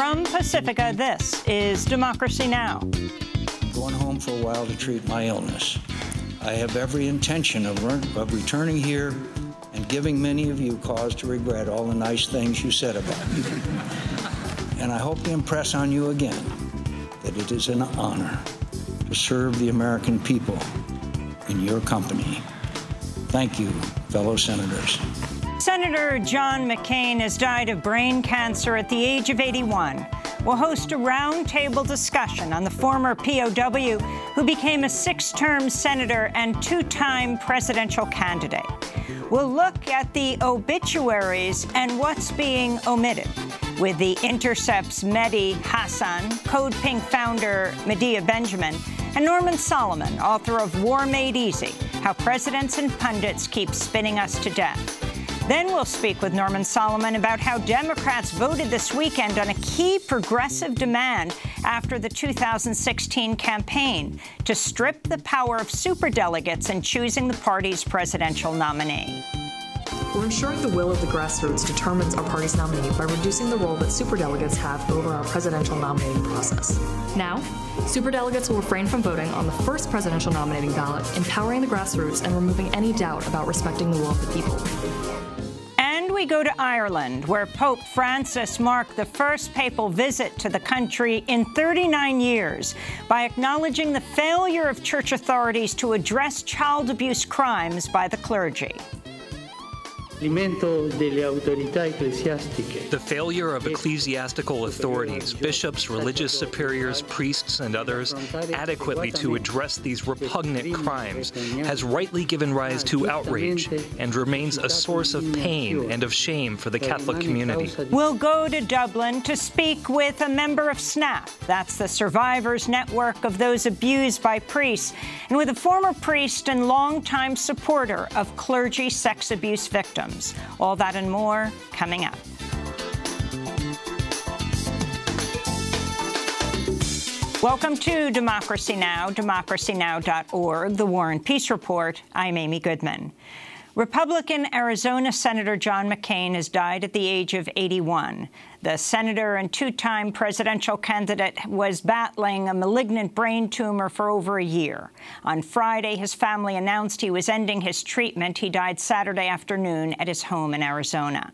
From Pacifica, this is Democracy Now! Going home for a while to treat my illness. I have every intention of returning here and giving many of you cause to regret all the nice things you said about me. And I hope to impress on you again that it is an honor to serve the American people in your company. Thank you, fellow senators. Senator John McCain has died of brain cancer at the age of 81. We'll host a roundtable discussion on the former POW who became a 6-term senator and 2-time presidential candidate. We'll look at the obituaries and what's being omitted with The Intercept's Mehdi Hassan, Code Pink founder Medea Benjamin, and Norman Solomon, author of War Made Easy, How Presidents and Pundits Keep Spinning Us to Death. Then we'll speak with Norman Solomon about how Democrats voted this weekend on a key progressive demand after the 2016 campaign to strip the power of superdelegates in choosing the party's presidential nominee. We're ensuring the will of the grassroots determines our party's nominee by reducing the role that superdelegates have over our presidential nominating process. Now, superdelegates will refrain from voting on the first presidential nominating ballot, empowering the grassroots and removing any doubt about respecting the will of the people. We go to Ireland, where Pope Francis marked the first papal visit to the country in 39 years by acknowledging the failure of church authorities to address child abuse crimes by the clergy. The failure of ecclesiastical authorities, bishops, religious superiors, priests, and others, adequately to address these repugnant crimes has rightly given rise to outrage and remains a source of pain and of shame for the Catholic community. We'll go to Dublin to speak with a member of SNAP, that's the Survivors Network of those abused by priests, and with a former priest and longtime supporter of clergy sex abuse victims. All that and more coming up. Welcome to Democracy Now!, democracynow.org, the War and Peace Report. I'm Amy Goodman. Republican Arizona Senator John McCain has died at the age of 81. The senator and 2-time presidential candidate was battling a malignant brain tumor for over a year. On Friday, his family announced he was ending his treatment. He died Saturday afternoon at his home in Arizona.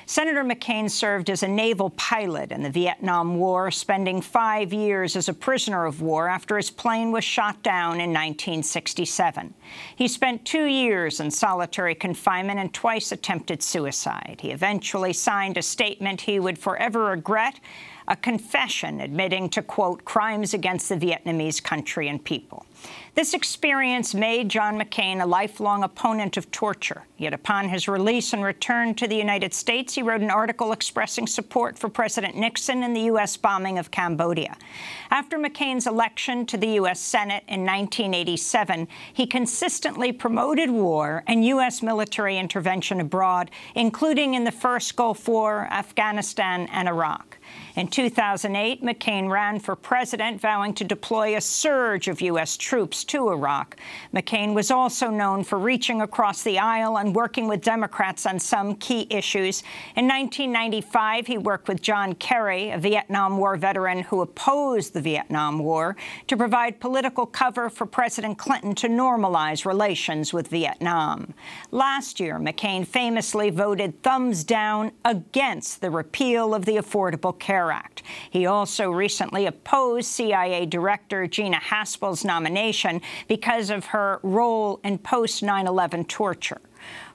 Senator McCain served as a naval pilot in the Vietnam War, spending 5 years as a prisoner of war after his plane was shot down in 1967. He spent 2 years in solitary confinement and twice attempted suicide. He eventually signed a statement he would forever regret, a confession admitting to, quote, crimes against the Vietnamese country and people. This experience made John McCain a lifelong opponent of torture. Yet upon his release and return to the United States, he wrote an article expressing support for President Nixon in the U.S. bombing of Cambodia. After McCain's election to the U.S. Senate in 1987, he consistently promoted war and U.S. military intervention abroad, including in the first Gulf War, Afghanistan, and Iraq. In 2008, McCain ran for president, vowing to deploy a surge of U.S. troops to Iraq. McCain was also known for reaching across the aisle and working with Democrats on some key issues. In 1995, he worked with John Kerry, a Vietnam War veteran who opposed the Vietnam War, to provide political cover for President Clinton to normalize relations with Vietnam. Last year, McCain famously voted thumbs down against the repeal of the Affordable Care Act. He also recently opposed CIA Director Gina Haspel's nomination because of her role in post-9/11 torture.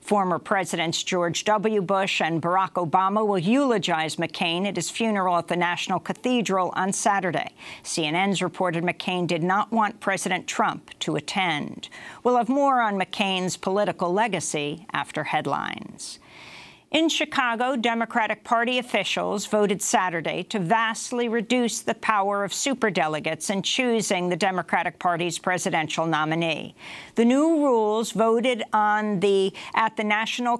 Former Presidents George W. Bush and Barack Obama will eulogize McCain at his funeral at the National Cathedral on Saturday. CNN's reported McCain did not want President Trump to attend. We'll have more on McCain's political legacy after headlines. In Chicago, Democratic Party officials voted Saturday to vastly reduce the power of superdelegates in choosing the Democratic Party's presidential nominee. The new rules voted on at the National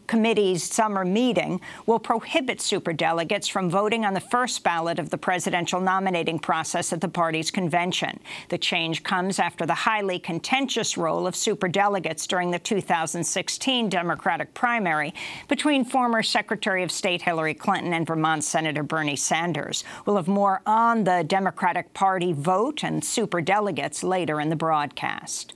Committee's summer meeting will prohibit superdelegates from voting on the first ballot of the presidential nominating process at the party's convention. The change comes after the highly contentious role of superdelegates during the 2016 Democratic Democratic primary between former Secretary of State Hillary Clinton and Vermont Senator Bernie Sanders. We'll have more on the Democratic Party vote and superdelegates later in the broadcast.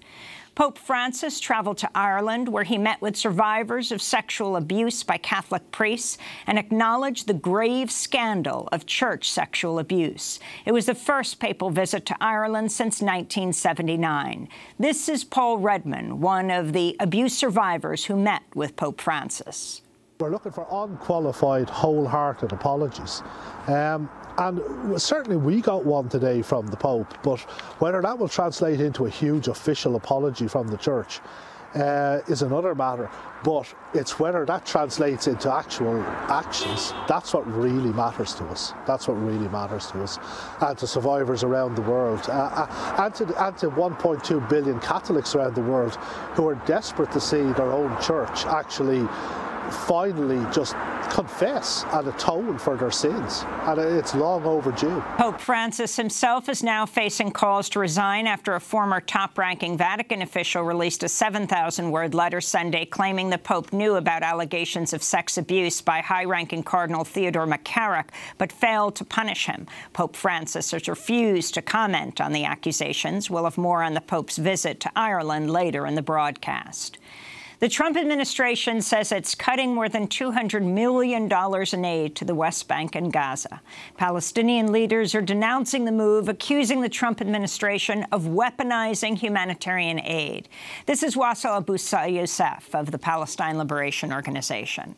Pope Francis traveled to Ireland, where he met with survivors of sexual abuse by Catholic priests and acknowledged the grave scandal of church sexual abuse. It was the first papal visit to Ireland since 1979. This is Paul Redman, one of the abuse survivors who met with Pope Francis. We're looking for unqualified, wholehearted apologies. And certainly we got one today from the Pope, but whether that will translate into a huge official apology from the Church is another matter. But it's whether that translates into actual actions. That's what really matters to us. That's what really matters to us and to survivors around the world, and to 1.2 billion Catholics around the world who are desperate to see their own church actually finally just confess and atone for their sins, and it's long overdue. Pope Francis himself is now facing calls to resign after a former top-ranking Vatican official released a 7,000-word letter Sunday claiming the Pope knew about allegations of sex abuse by high-ranking Cardinal Theodore McCarrick, but failed to punish him. Pope Francis has refused to comment on the accusations. We'll have more on the Pope's visit to Ireland later in the broadcast. The Trump administration says it's cutting more than $200 million in aid to the West Bank and Gaza. Palestinian leaders are denouncing the move, accusing the Trump administration of weaponizing humanitarian aid. This is Wassel Abu Youssef of the Palestine Liberation Organization.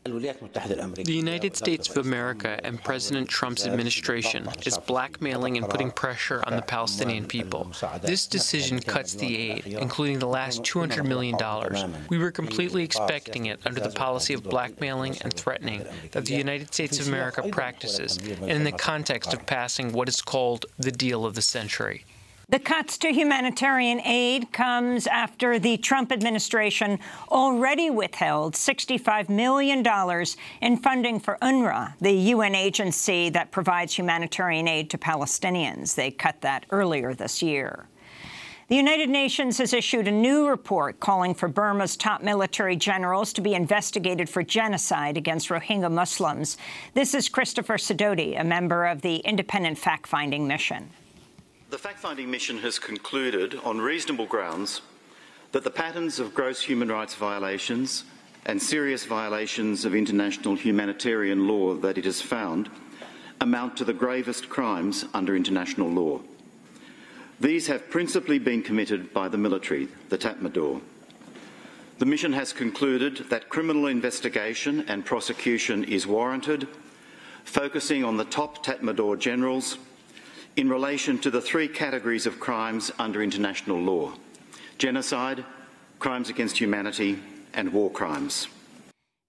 The United States of America and President Trump's administration is blackmailing and putting pressure on the Palestinian people. This decision cuts the aid, including the last $200 million. We were completely expecting it under the policy of blackmailing and threatening that the United States of America practices, and in the context of passing what is called the deal of the century. The cuts to humanitarian aid comes after the Trump administration already withheld $65 million in funding for UNRWA, the UN agency that provides humanitarian aid to Palestinians. They cut that earlier this year. The United Nations has issued a new report calling for Burma's top military generals to be investigated for genocide against Rohingya Muslims. This is Christopher Sidoti, a member of the independent fact-finding mission. The fact-finding mission has concluded on reasonable grounds that the patterns of gross human rights violations and serious violations of international humanitarian law that it has found amount to the gravest crimes under international law. These have principally been committed by the military, the Tatmadaw. The mission has concluded that criminal investigation and prosecution is warranted, focusing on the top Tatmadaw generals in relation to the three categories of crimes under international law: genocide, crimes against humanity, and war crimes.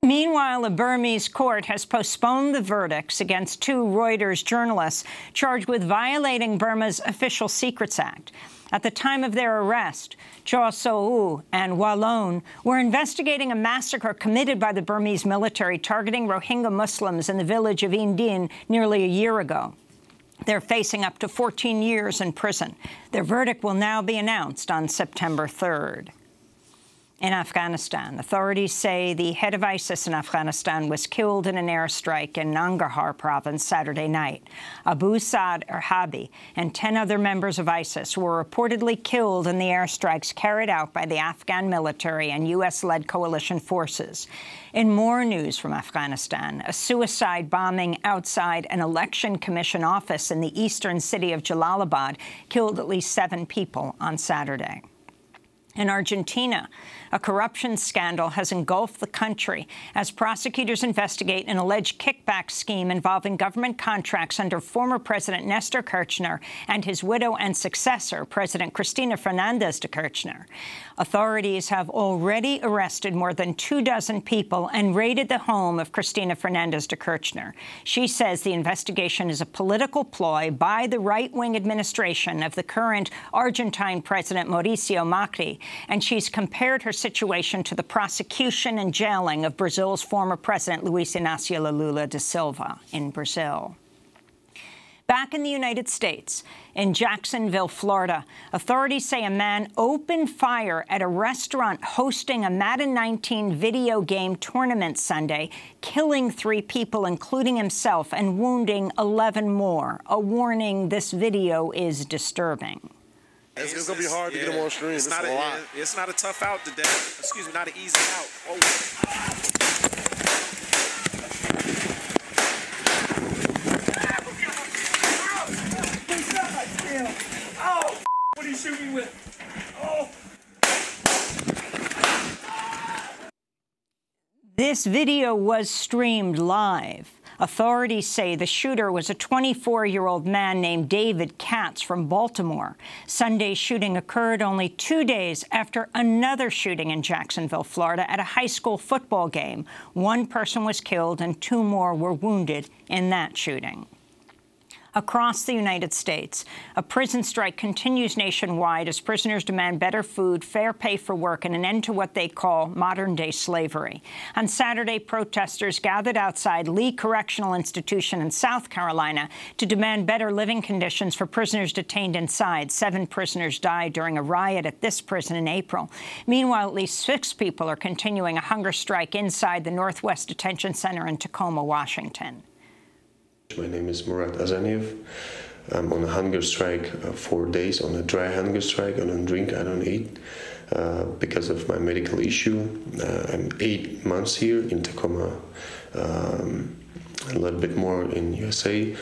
Meanwhile, a Burmese court has postponed the verdicts against two Reuters journalists charged with violating Burma's Official Secrets Act. At the time of their arrest, Chaw So-u and Walon were investigating a massacre committed by the Burmese military targeting Rohingya Muslims in the village of Indin nearly a year ago. They're facing up to 14 years in prison. Their verdict will now be announced on September 3rd. In Afghanistan, authorities say the head of ISIS in Afghanistan was killed in an airstrike in Nangarhar province Saturday night. Abu Saad Erhabi and 10 other members of ISIS were reportedly killed in the airstrikes carried out by the Afghan military and U.S.-led coalition forces. In more news from Afghanistan, a suicide bombing outside an election commission office in the eastern city of Jalalabad killed at least 7 people on Saturday. In Argentina, a corruption scandal has engulfed the country as prosecutors investigate an alleged kickback scheme involving government contracts under former President Nestor Kirchner and his widow and successor, President Cristina Fernández de Kirchner. Authorities have already arrested more than 24 people and raided the home of Cristina Fernández de Kirchner. She says the investigation is a political ploy by the right-wing administration of the current Argentine President Mauricio Macri, and she's compared her situation to the prosecution and jailing of Brazil's former president Luiz Inácio Lula da Silva in Brazil. Back in the United States, in Jacksonville, Florida, authorities say a man opened fire at a restaurant hosting a Madden 19 video game tournament Sunday, killing 3 people, including himself, and wounding 11 more. A warning, this video is disturbing. It's going to be hard to get them on stream. It's not a lot. It's not a tough out today. Excuse me, not an easy out. Oh. Oh, what did he shoot me with? Oh. This video was streamed live. Authorities say the shooter was a 24-year-old man named David Katz from Baltimore. Sunday's shooting occurred only 2 days after another shooting in Jacksonville, Florida, at a high school football game. 1 person was killed and 2 more were wounded in that shooting. Across the United States, a prison strike continues nationwide as prisoners demand better food, fair pay for work, and an end to what they call modern-day slavery. On Saturday, protesters gathered outside Lee Correctional Institution in South Carolina to demand better living conditions for prisoners detained inside. 7 prisoners died during a riot at this prison in April. Meanwhile, at least 6 people are continuing a hunger strike inside the Northwest Detention Center in Tacoma, Washington. My name is Murat Azaniev. I'm on a hunger strike 4 days, on a dry hunger strike. I don't drink, I don't eat because of my medical issue. I'm 8 months here in Tacoma, a little bit more in USA.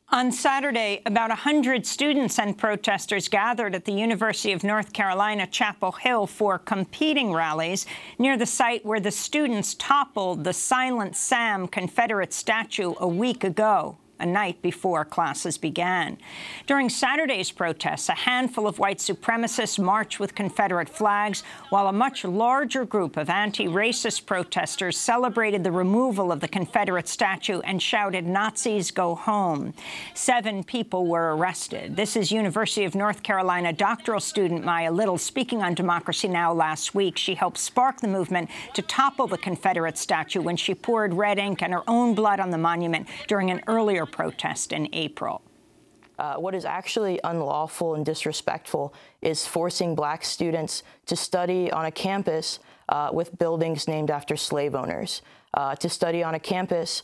On Saturday, about 100 students and protesters gathered at the University of North Carolina, Chapel Hill for competing rallies near the site where the students toppled the Silent Sam Confederate statue a week ago, a night before classes began. During Saturday's protests, a handful of white supremacists marched with Confederate flags, while a much larger group of anti-racist protesters celebrated the removal of the Confederate statue and shouted, "Nazis go home." 7 people were arrested. This is University of North Carolina doctoral student Maya Little speaking on Democracy Now! Last week. She helped spark the movement to topple the Confederate statue when she poured red ink and her own blood on the monument during an earlier protest in April. What is actually unlawful and disrespectful is forcing black students to study on a campus with buildings named after slave owners, to study on a campus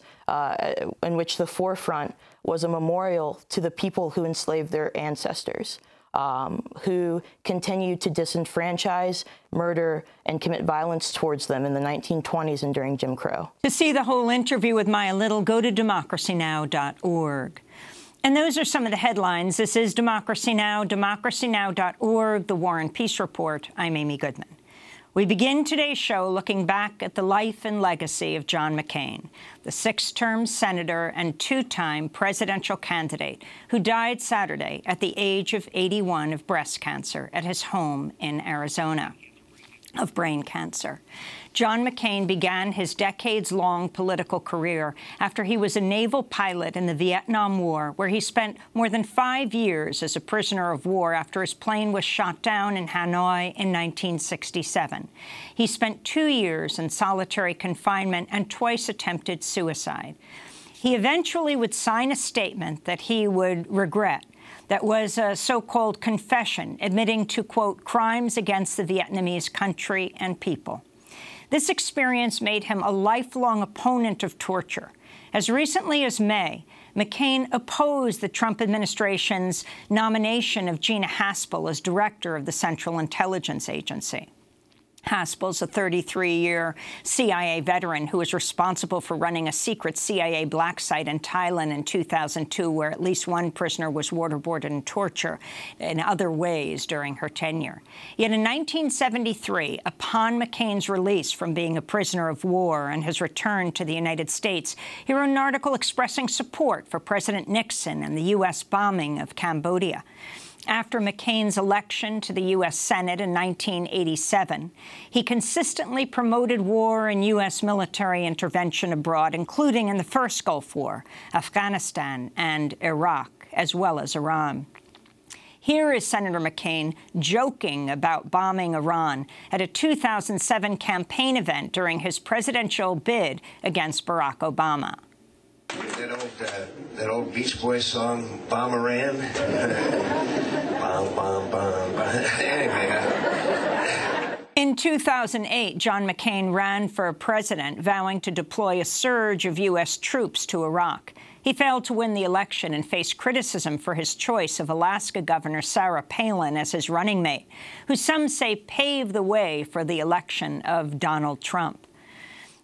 in which the forefront was a memorial to the people who enslaved their ancestors, who continued to disenfranchise, murder, and commit violence towards them in the 1920s and during Jim Crow. To see the whole interview with Maya Little, go to DemocracyNow.org. And those are some of the headlines. This is Democracy Now!, DemocracyNow.org, The War and Peace Report. I'm Amy Goodman. We begin today's show looking back at the life and legacy of John McCain, the 6-term senator and 2-time presidential candidate who died Saturday at the age of 81 of breast cancer at his home in Arizona. Of brain cancer. John McCain began his decades-long political career after he was a naval pilot in the Vietnam War, where he spent more than 5 years as a prisoner of war after his plane was shot down in Hanoi in 1967. He spent 2 years in solitary confinement and twice attempted suicide. He eventually would sign a statement that he would regret, that was a so-called confession admitting to, quote, crimes against the Vietnamese country and people. This experience made him a lifelong opponent of torture. As recently as May, McCain opposed the Trump administration's nomination of Gina Haspel as director of the Central Intelligence Agency. Haspel's a 33-year CIA veteran who was responsible for running a secret CIA black site in Thailand in 2002, where at least 1 prisoner was waterboarded and tortured in other ways during her tenure. Yet in 1973, upon McCain's release from being a prisoner of war and his return to the United States, he wrote an article expressing support for President Nixon and the U.S. bombing of Cambodia. After McCain's election to the U.S. Senate in 1987, he consistently promoted war and U.S. military intervention abroad, including in the first Gulf War, Afghanistan, and Iraq, as well as Iran. Here is Senator McCain joking about bombing Iran at a 2007 campaign event during his presidential bid against Barack Obama. that old Beach Boys song, Bomberan? Bom, bom, bom, bom. Anyway. In 2008, John McCain ran for president, vowing to deploy a surge of U.S. troops to Iraq. He failed to win the election and faced criticism for his choice of Alaska Governor Sarah Palin as his running mate, who some say paved the way for the election of Donald Trump.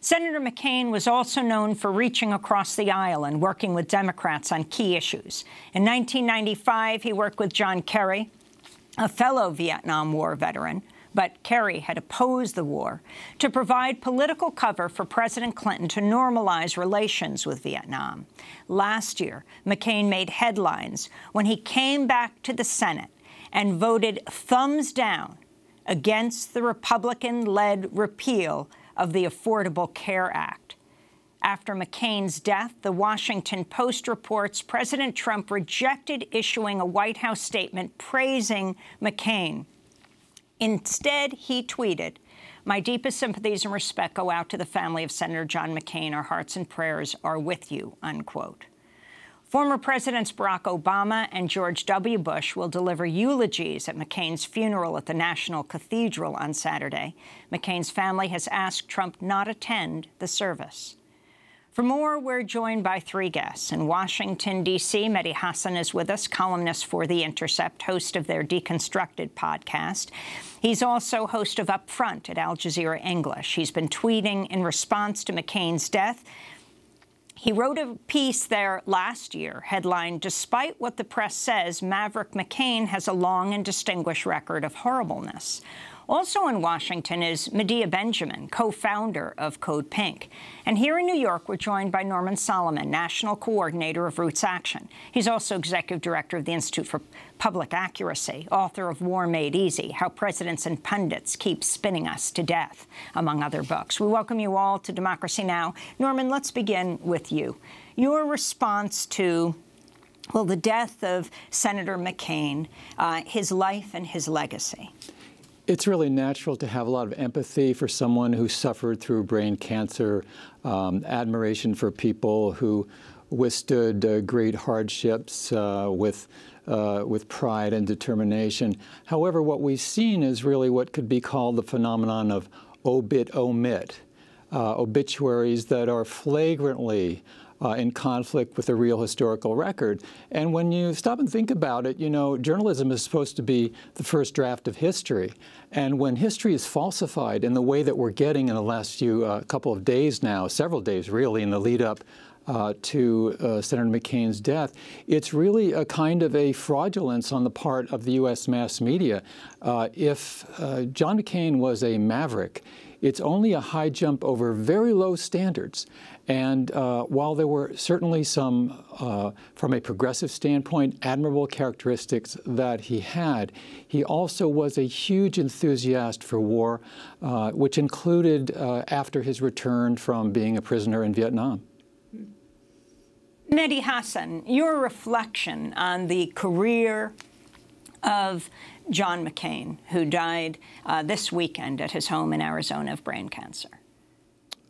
Senator McCain was also known for reaching across the aisle and working with Democrats on key issues. In 1995, he worked with John Kerry, a fellow Vietnam War veteran, but Kerry had opposed the war, to provide political cover for President Clinton to normalize relations with Vietnam. Last year, McCain made headlines when he came back to the Senate and voted thumbs down against the Republican-led repeal of the Affordable Care Act. After McCain's death, the Washington Post reports President Trump rejected issuing a White House statement praising McCain. Instead, he tweeted, "My deepest sympathies and respect go out to the family of Senator John McCain. Our hearts and prayers are with you," unquote. Former Presidents Barack Obama and George W. Bush will deliver eulogies at McCain's funeral at the National Cathedral on Saturday. McCain's family has asked Trump not attend the service. For more, we're joined by three guests. In Washington, D.C., Mehdi Hasan is with us, columnist for The Intercept, host of their Deconstructed podcast. He's also host of Up Front at Al Jazeera English. He's been tweeting in response to McCain's death. He wrote a piece there last year, headlined, "Despite what the press says, Maverick McCain has a long and distinguished record of horribleness." Also in Washington is Medea Benjamin, co-founder of Code Pink. And here in New York, we're joined by Norman Solomon, national coordinator of Roots Action. He's also executive director of the Institute for Public Accuracy, author of War Made Easy, How Presidents and Pundits Keep Spinning Us to Death, among other books. We welcome you all to Democracy Now! Norman, let's begin with you. Your response to, well, the death of Senator McCain, his life and his legacy. It's really natural to have a lot of empathy for someone who suffered through brain cancer, admiration for people who withstood great hardships with pride and determination. However, what we've seen is really what could be called the phenomenon of obit-omit, obituaries that are flagrantly in conflict with the real historical record. And when you stop and think about it, you know, journalism is supposed to be the first draft of history. And when history is falsified in the way that we're getting in the last couple of days now, several days really, in the lead up to Senator McCain's death, it's really a kind of a fraudulence on the part of the U.S. mass media. If John McCain was a maverick, it's only a high jump over very low standards. And while there were certainly some, from a progressive standpoint, admirable characteristics that he had, he also was a huge enthusiast for war, which included after his return from being a prisoner in Vietnam. Mehdi Hasan, your reflection on the career of John McCain, who died this weekend at his home in Arizona of brain cancer.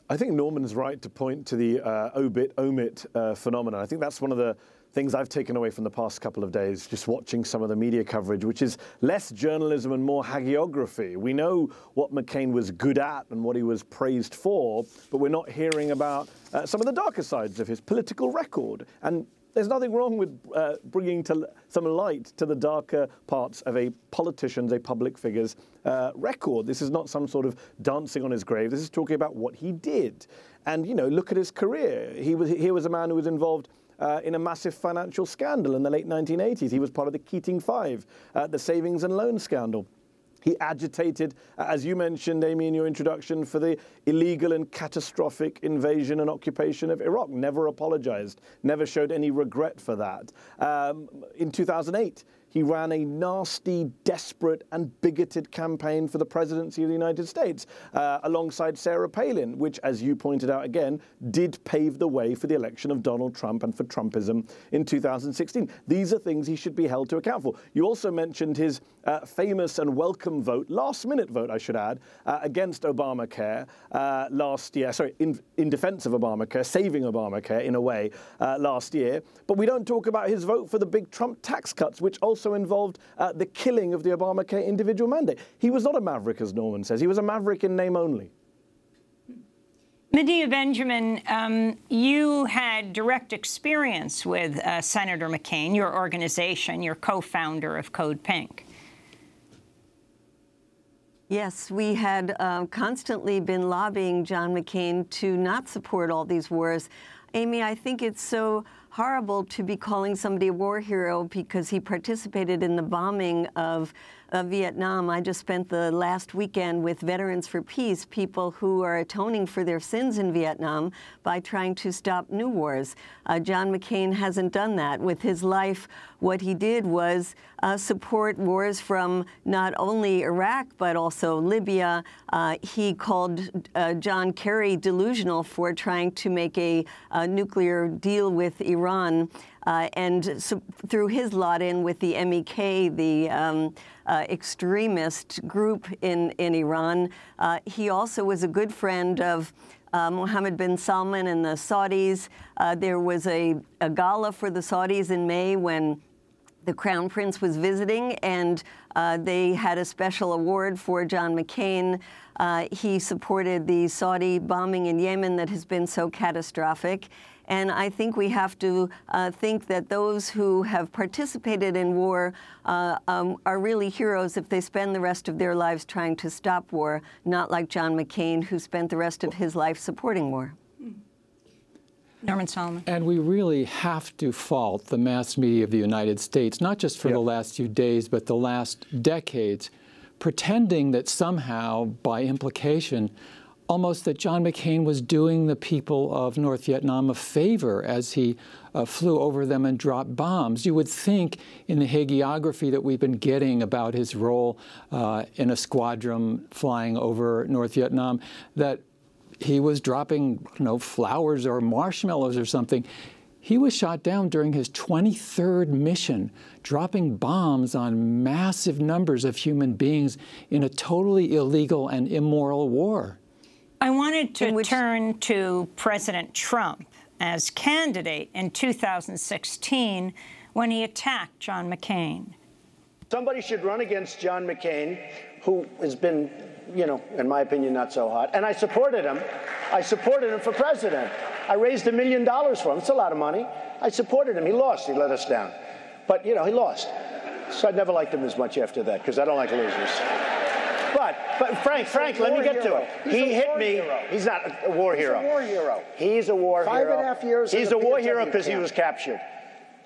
I think Norman's right to point to the obit-omit phenomenon. I think that's one of the things I've taken away from the past couple of days, just watching some of the media coverage, which is less journalism and more hagiography. We know what McCain was good at and what he was praised for, but we're not hearing about some of the darker sides of his political record. And there's nothing wrong with bringing some light to the darker parts of a politician's, a public figure's record. This is not some sort of dancing on his grave. This is talking about what he did. And, you know, look at his career. He was a man who was involved in a massive financial scandal in the late 1980s. He was part of the Keating Five, the savings and loan scandal. He agitated, as you mentioned, Amy, in your introduction, for the illegal and catastrophic invasion and occupation of Iraq. Never apologized, never showed any regret for that. In 2008, he ran a nasty, desperate and bigoted campaign for the presidency of the United States alongside Sarah Palin, which, as you pointed out again, did pave the way for the election of Donald Trump and for Trumpism in 2016. These are things he should be held to account for. You also mentioned his famous and welcome vote, last-minute vote, I should add, against Obamacare last year, sorry, in defense of Obamacare, saving Obamacare in a way last year. But we don't talk about his vote for the big Trump tax cuts, which also involved the killing of the Obamacare individual mandate. He was not a maverick, as Norman says. He was a maverick in name only. Medea Benjamin, you had direct experience with Senator McCain, your organization, your co-founder of Code Pink. Yes, we had constantly been lobbying John McCain to not support all these wars. Amy, I think it's so horrible to be calling somebody a war hero because he participated in the bombing of Vietnam. I just spent the last weekend with Veterans for Peace, people who are atoning for their sins in Vietnam by trying to stop new wars. John McCain hasn't done that. With his life, what he did was support wars from not only Iraq, but also Libya. He called John Kerry delusional for trying to make a nuclear deal with Iran. And so threw his lot in with the MEK, the extremist group in Iran. He also was a good friend of Mohammed bin Salman and the Saudis. There was a gala for the Saudis in May when the Crown Prince was visiting, and they had a special award for John McCain. He supported the Saudi bombing in Yemen that has been so catastrophic. And I think we have to think that those who have participated in war are really heroes if they spend the rest of their lives trying to stop war, not like John McCain, who spent the rest of his life supporting war. Norman Solomon. And we really have to fault the mass media of the United States, not just for the last few days, but the last decades, pretending that somehow, by implication, almost that John McCain was doing the people of North Vietnam a favor as he flew over them and dropped bombs. You would think in the hagiography that we've been getting about his role in a squadron flying over North Vietnam that he was dropping, flowers or marshmallows or something. He was shot down during his 23rd mission, dropping bombs on massive numbers of human beings in a totally illegal and immoral war. I wanted to turn to President Trump as candidate in 2016 when he attacked John McCain. Somebody should run against John McCain, who has been, in my opinion, not so hot. And I supported him. I supported him for president. I raised $1 million for him. It's a lot of money. I supported him. He lost. He let us down. But, he lost. So I never liked him as much after that, because I don't like losers. But Frank, let me get to it. He hit me. He's not a war hero. He's a war hero. He's a war hero. 5.5 years. He's a war hero because he was captured.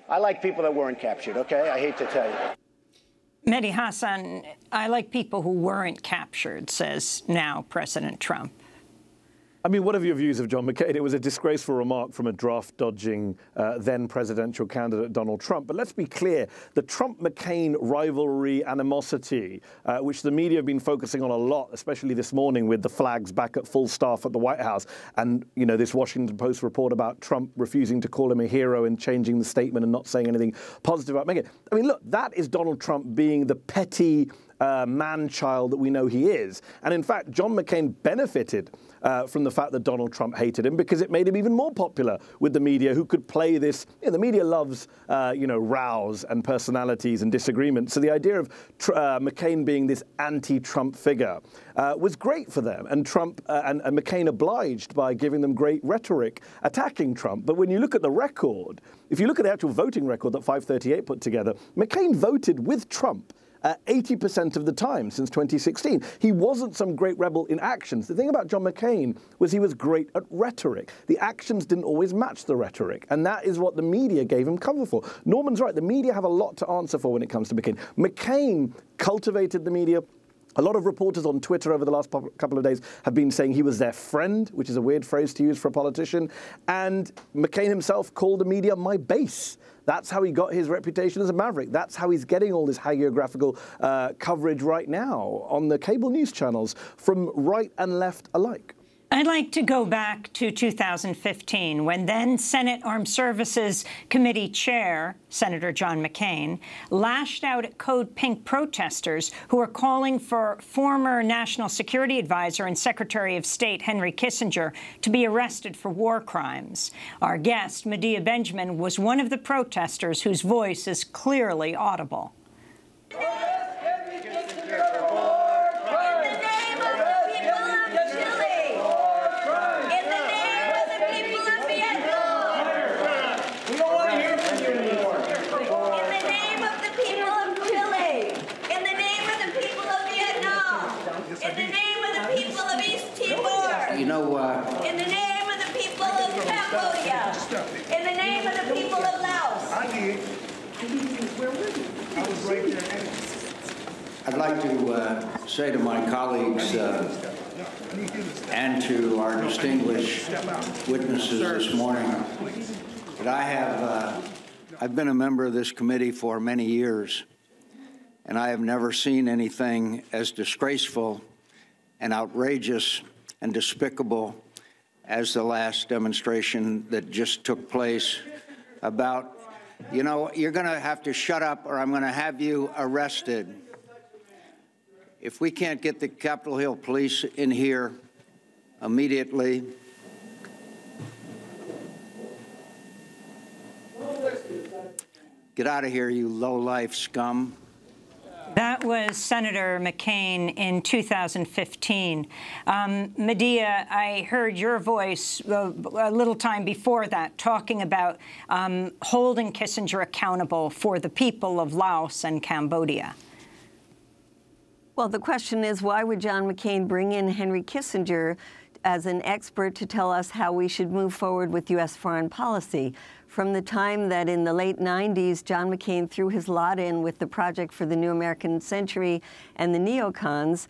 I like people that weren't captured, okay? I hate to tell you. Mehdi Hasan, I like people who weren't captured, says now President Trump. I mean, what are your views of John McCain? It was a disgraceful remark from a draft-dodging then-presidential candidate Donald Trump. But let's be clear, the Trump-McCain rivalry animosity, which the media have been focusing on a lot, especially this morning with the flags back at full staff at the White House, and, this Washington Post report about Trump refusing to call him a hero and changing the statement and not saying anything positive about McCain. I mean, look, that is Donald Trump being the petty man-child that we know he is. And in fact, John McCain benefited from the fact that Donald Trump hated him because it made him even more popular with the media, who could play this. The media loves, rows and personalities and disagreements. So the idea of McCain being this anti-Trump figure was great for them. And Trump and McCain obliged by giving them great rhetoric attacking Trump. But when you look at the record, if you look at the actual voting record that 538 put together, McCain voted with Trump 80% of the time since 2016. He wasn't some great rebel in actions. The thing about John McCain was he was great at rhetoric. The actions didn't always match the rhetoric, and that is what the media gave him cover for. Norman's right. The media have a lot to answer for when it comes to McCain. McCain cultivated the media. A lot of reporters on Twitter over the last couple of days have been saying he was their friend, which is a weird phrase to use for a politician. And McCain himself called the media my base. That's how he got his reputation as a maverick. That's how he's getting all this hagiographical coverage right now on the cable news channels from right and left alike. I'd like to go back to 2015, when then Senate Armed Services Committee Chair, Senator John McCain, lashed out at Code Pink protesters who were calling for former National Security Advisor and Secretary of State Henry Kissinger to be arrested for war crimes. Our guest, Medea Benjamin, was one of the protesters whose voice is clearly audible. In the name of the people of Cambodia, in the name of the people of Laos. I'd like to say to my colleagues and to our distinguished witnesses this morning that I've been a member of this committee for many years, and I have never seen anything as disgraceful and outrageous and despicable as the last demonstration that just took place about, you know, you're going to have to shut up or I'm going to have you arrested. If we can't get the Capitol Hill police in here immediately, get out of here, you low-life scum. That was Senator McCain in 2015. Medea, I heard your voice a little time before that talking about holding Kissinger accountable for the people of Laos and Cambodia. Well, the question is, why would John McCain bring in Henry Kissinger as an expert to tell us how we should move forward with U.S. foreign policy? From the time that in the late 90s, John McCain threw his lot in with the Project for the New American Century and the neocons,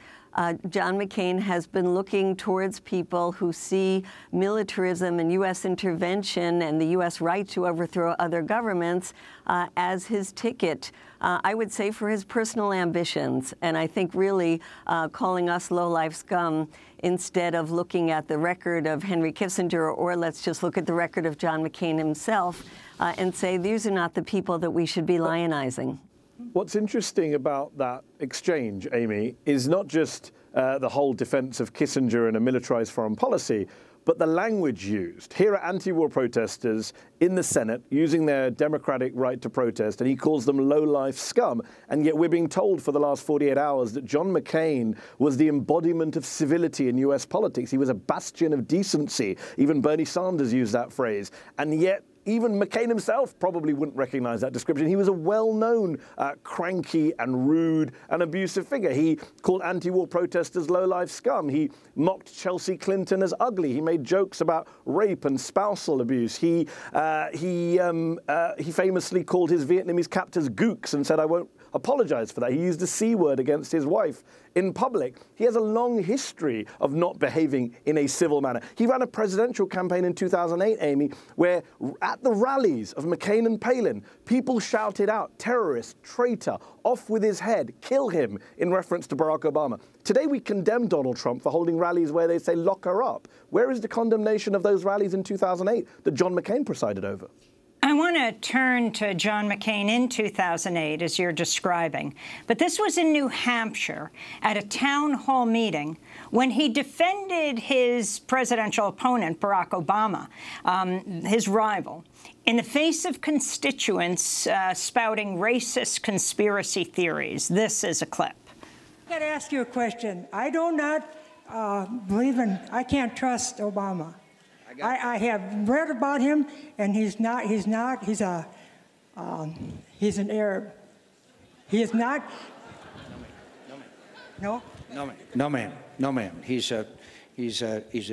John McCain has been looking towards people who see militarism and U.S. intervention and the U.S. right to overthrow other governments as his ticket, I would say, for his personal ambitions. And I think really calling us low-life scum instead of looking at the record of Henry Kissinger, or let's just look at the record of John McCain himself and say these are not the people that we should be lionizing. What's interesting about that exchange, Amy, is not just the whole defense of Kissinger and a militarized foreign policy, but the language used. Here are anti-war protesters in the Senate using their democratic right to protest, and he calls them low-life scum. And yet we're being told for the last 48 hours that John McCain was the embodiment of civility in U.S. politics. He was a bastion of decency. Even Bernie Sanders used that phrase. And yet even McCain himself probably wouldn't recognize that description. He was a well-known cranky and rude and abusive figure. He called anti-war protesters low-life scum. He mocked Chelsea Clinton as ugly. He made jokes about rape and spousal abuse. He famously called his Vietnamese captors gooks and said, "I won't apologize for that." He used the C word against his wife in public. He has a long history of not behaving in a civil manner. He ran a presidential campaign in 2008, Amy, where at the rallies of McCain and Palin, people shouted out, "Terrorist, traitor, off with his head, kill him," in reference to Barack Obama. Today we condemn Donald Trump for holding rallies where they say, "Lock her up." Where is the condemnation of those rallies in 2008 that John McCain presided over? I want to turn to John McCain in 2008, as you're describing. But this was in New Hampshire at a town hall meeting when he defended his presidential opponent, Barack Obama, his rival, in the face of constituents spouting racist conspiracy theories. This is a clip. I've got to ask you a question. I do not I can't trust Obama. I have read about him, and he's an Arab. He is not. No, ma'am. He's a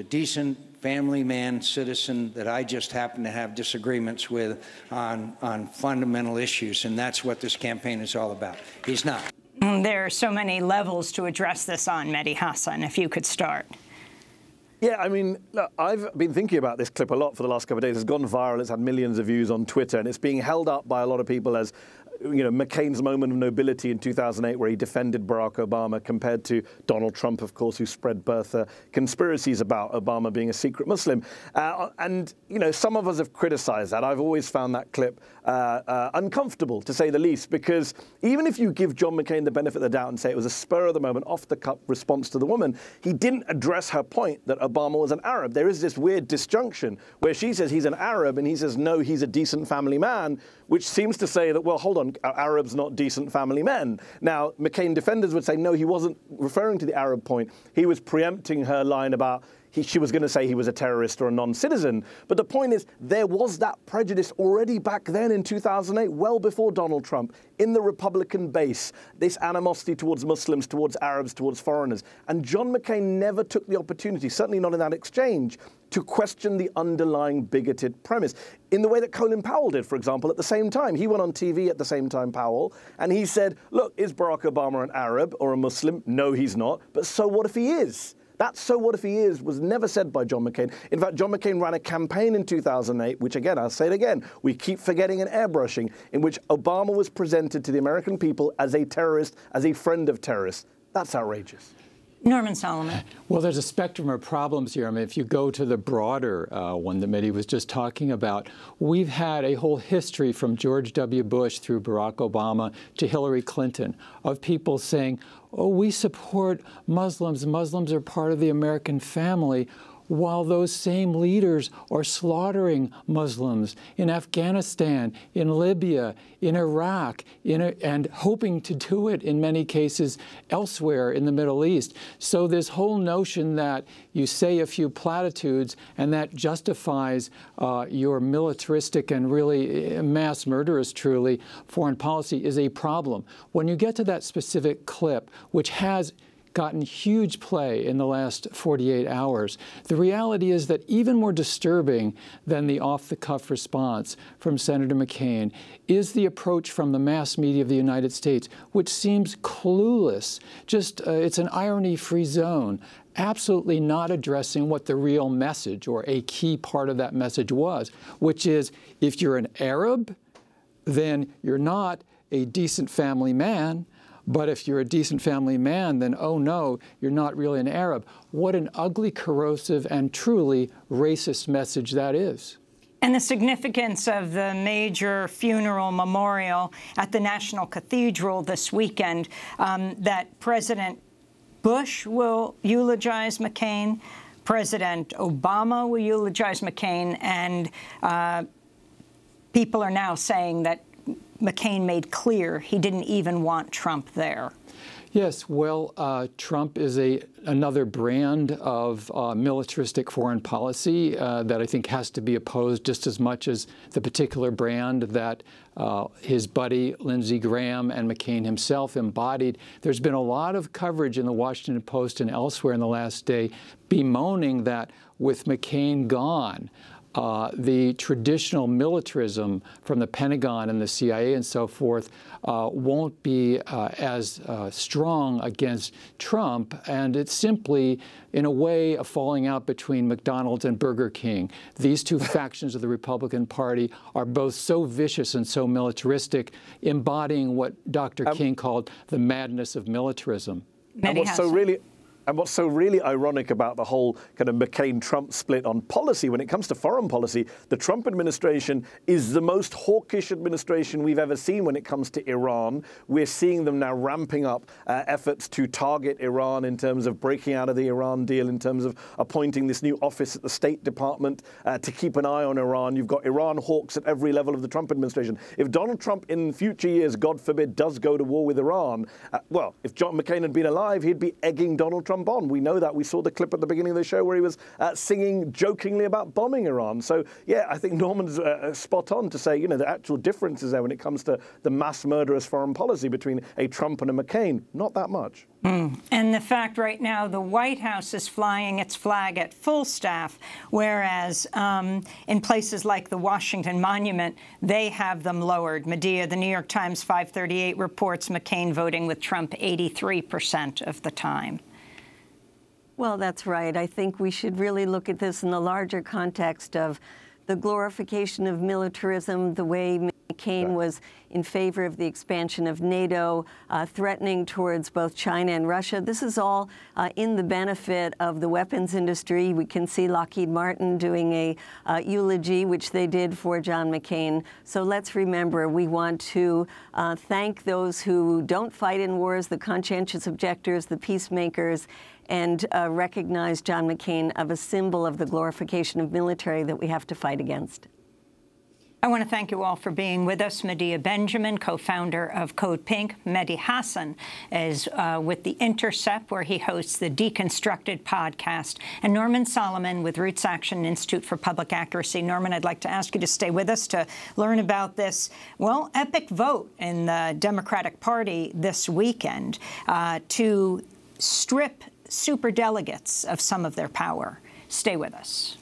decent family man, citizen that I just happen to have disagreements with on fundamental issues, and that's what this campaign is all about. He's not. There are so many levels to address this on, Mehdi Hasan, if you could start. Yeah, I mean, look, I've been thinking about this clip a lot for the last couple of days. It's gone viral. It's had millions of views on Twitter, and it's being held up by a lot of people as, you know, McCain's moment of nobility in 2008, where he defended Barack Obama, compared to Donald Trump, of course, who spread Bertha conspiracies about Obama being a secret Muslim. And, you know, some of us have criticized that. I've always found that clip uncomfortable, to say the least, because even if you give John McCain the benefit of the doubt and say it was a spur-of-the-moment, off-the-cuff response to the woman, he didn't address her point that Obama was an Arab. There is this weird disjunction where she says he's an Arab and he says, no, he's a decent family man, which seems to say that, well, hold on, are Arabs not decent family men? Now, McCain defenders would say, no, he wasn't referring to the Arab point. He was preempting her line about she was going to say he was a terrorist or a non-citizen. But the point is, there was that prejudice already back then in 2008, well before Donald Trump, in the Republican base, this animosity towards Muslims, towards Arabs, towards foreigners. And John McCain never took the opportunity, certainly not in that exchange, to question the underlying bigoted premise, in the way that Colin Powell did, for example, at the same time. He went on TV at the same time, Powell, and he said, look, is Barack Obama an Arab or a Muslim? No, he's not. But so what if he is? That "so what if he is" was never said by John McCain. In fact, John McCain ran a campaign in 2008, which, again, I'll say it again, we keep forgetting and airbrushing, in which Obama was presented to the American people as a terrorist, as a friend of terrorists. That's outrageous. Norman Solomon. Well, there's a spectrum of problems here. I mean, if you go to the broader one that Mehdi was just talking about, we've had a whole history from George W. Bush through Barack Obama to Hillary Clinton of people saying, oh, we support Muslims. Muslims are part of the American family, while those same leaders are slaughtering Muslims in Afghanistan, in Libya, in Iraq, and hoping to do it in many cases elsewhere in the Middle East. So this whole notion that you say a few platitudes and that justifies your militaristic and really mass murderous, truly, foreign policy is a problem. When you get to that specific clip, which has gotten huge play in the last 48 hours. The reality is that even more disturbing than the off-the-cuff response from Senator McCain is the approach from the mass media of the United States, which seems clueless. Just, it's an irony-free zone, absolutely not addressing what the real message or a key part of that message was, which is if you're an Arab, then you're not a decent family man. But if you're a decent family man, then, oh no, you're not really an Arab. What an ugly, corrosive, and truly racist message that is. And the significance of the major funeral memorial at the National Cathedral this weekend, that President Bush will eulogize McCain, President Obama will eulogize McCain, and people are now saying that McCain made clear he didn't even want Trump there. Yes, well, Trump is another brand of militaristic foreign policy that I think has to be opposed just as much as the particular brand that his buddy Lindsey Graham and McCain himself embodied. There's been a lot of coverage in the Washington Post and elsewhere in the last day bemoaning that with McCain gone, the traditional militarism from the Pentagon and the CIA and so forth won't be as strong against Trump. And it's simply, in a way, a falling out between McDonald's and Burger King. These two factions of the Republican Party are both so vicious and so militaristic, embodying what Dr. King called the madness of militarism. And what's so really ironic about the whole kind of McCain-Trump split on policy, when it comes to foreign policy, the Trump administration is the most hawkish administration we've ever seen when it comes to Iran. We're seeing them now ramping up efforts to target Iran in terms of breaking out of the Iran deal, in terms of appointing this new office at the State Department to keep an eye on Iran. You've got Iran hawks at every level of the Trump administration. If Donald Trump in future years, God forbid, does go to war with Iran, well, if John McCain had been alive, he'd be egging Donald Trump Trump on. We know that. We saw the clip at the beginning of the show where he was singing jokingly about bombing Iran. So, yeah, I think Norman's spot on to say, the actual difference is there when it comes to the mass murderous foreign policy between a Trump and a McCain. Not that much. And the fact right now the White House is flying its flag at full staff, whereas in places like the Washington Monument, they have them lowered. Medea, the New York Times 538 reports McCain voting with Trump 83% of the time. Well, that's right. I think we should really look at this in the larger context of the glorification of militarism, the way McCain was in favor of the expansion of NATO, threatening towards both China and Russia. This is all in the benefit of the weapons industry. We can see Lockheed Martin doing a eulogy, which they did for John McCain. So let's remember, we want to thank those who don't fight in wars, the conscientious objectors, the peacemakers, and recognize John McCain as a symbol of the glorification of military that we have to fight against. I want to thank you all for being with us. Medea Benjamin, co-founder of Code Pink. Mehdi Hassan is with The Intercept, where he hosts the Deconstructed podcast. And Norman Solomon with Roots Action Institute for Public Accuracy. Norman, I'd like to ask you to stay with us to learn about this, well, epic vote in the Democratic Party this weekend to strip superdelegates of some of their power. Stay with us.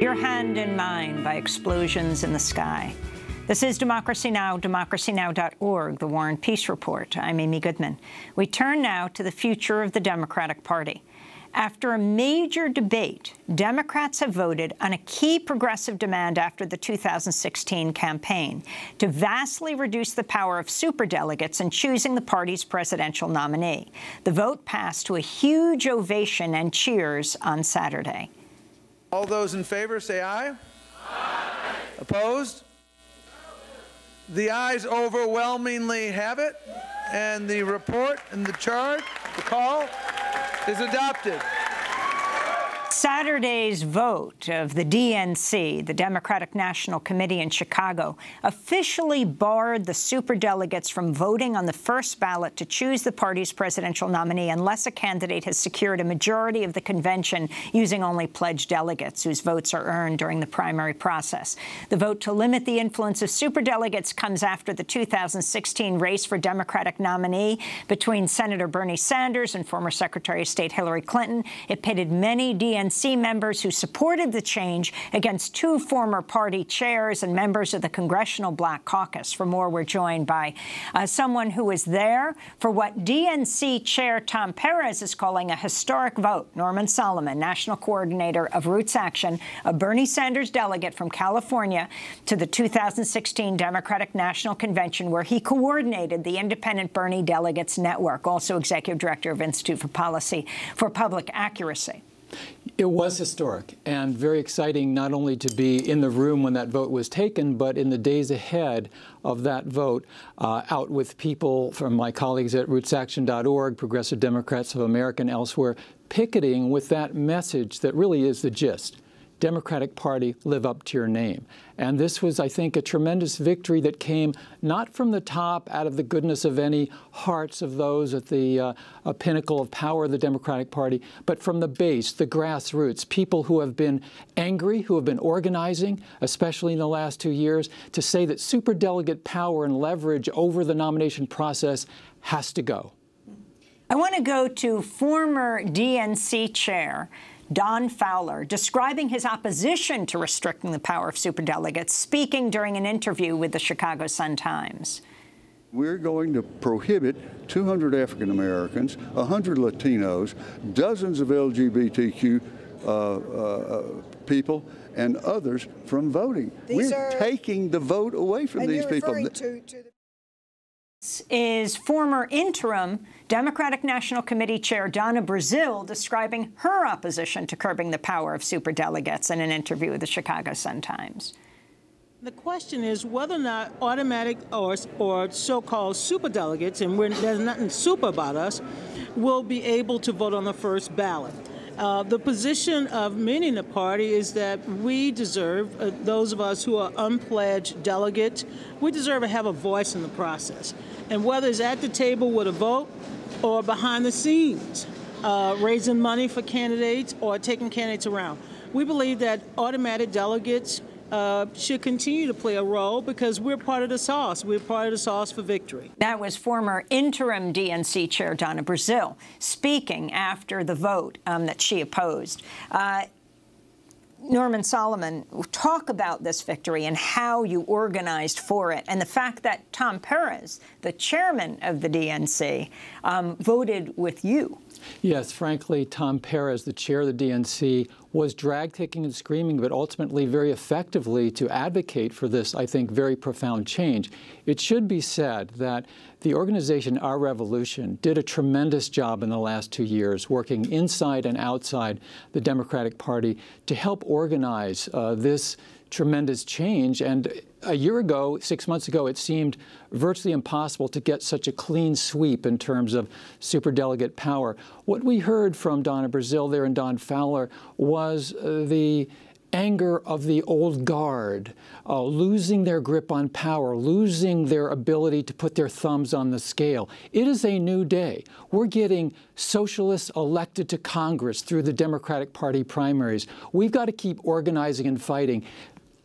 Your hand in mine by explosions in the sky. This is Democracy Now!, DemocracyNow.org, the War and Peace Report. I'm Amy Goodman. We turn now to the future of the Democratic Party. After a major debate, Democrats have voted on a key progressive demand after the 2016 campaign to vastly reduce the power of superdelegates in choosing the party's presidential nominee. The vote passed to a huge ovation and cheers on Saturday. All those in favor say aye. Aye. Opposed? The ayes overwhelmingly have it, and the report and the charge, the call, is adopted. Saturday's vote of the DNC, the Democratic National Committee in Chicago, officially barred the superdelegates from voting on the first ballot to choose the party's presidential nominee unless a candidate has secured a majority of the convention using only pledged delegates whose votes are earned during the primary process. The vote to limit the influence of superdelegates comes after the 2016 race for Democratic nominee between Senator Bernie Sanders and former Secretary of State Hillary Clinton. It pitted many DNC members who supported the change against two former party chairs and members of the Congressional Black Caucus. For more, we're joined by someone who was there for what DNC Chair Tom Perez is calling a historic vote. Norman Solomon, National Coordinator of Roots Action, a Bernie Sanders delegate from California to the 2016 Democratic National Convention, where he coordinated the Independent Bernie Delegates Network, also Executive Director of Institute for Policy for Public Accuracy. It was historic and very exciting not only to be in the room when that vote was taken, but in the days ahead of that vote, out with people from my colleagues at rootsaction.org, Progressive Democrats of America and elsewhere, picketing with that message that really is the gist. Democratic Party, live up to your name. And this was, I think, a tremendous victory that came not from the top, out of the goodness of any hearts of those at the pinnacle of power of the Democratic Party, but from the base, the grassroots, people who have been angry, who have been organizing, especially in the last 2 years, to say that superdelegate power and leverage over the nomination process has to go. I want to go to former DNC chair Don Fowler, describing his opposition to restricting the power of superdelegates, speaking during an interview with the Chicago Sun-Times. We're going to prohibit 200 African Americans, 100 Latinos, dozens of LGBTQ people, and others from voting. We're taking the vote away from these people. This is former interim Democratic National Committee Chair Donna Brazile describing her opposition to curbing the power of superdelegates in an interview with the Chicago Sun-Times. The question is whether or not automatic or so-called superdelegates, and there's nothing super about us, will be able to vote on the first ballot. The position of many in the party is that we deserve, those of us who are unpledged delegates, we deserve to have a voice in the process. And whether it's at the table with a vote or behind the scenes, raising money for candidates or taking candidates around, we believe that automatic delegates should continue to play a role because we're part of the sauce. We're part of the sauce for victory. That was former interim DNC Chair Donna Brazile speaking after the vote that she opposed. Norman Solomon, talk about this victory and how you organized for it, and the fact that Tom Perez, the chairman of the DNC, voted with you. Yes, frankly, Tom Perez, the chair of the DNC, was dragged kicking and screaming, but ultimately very effectively to advocate for this, I think, very profound change. It should be said that the organization Our Revolution did a tremendous job in the last 2 years, working inside and outside the Democratic Party to help organize this tremendous change. And a year ago, 6 months ago, it seemed virtually impossible to get such a clean sweep in terms of superdelegate power. What we heard from Donna Brazile there and Don Fowler was the anger of the old guard, losing their grip on power, losing their ability to put their thumbs on the scale. It is a new day. We're getting socialists elected to Congress through the Democratic Party primaries. We've got to keep organizing and fighting.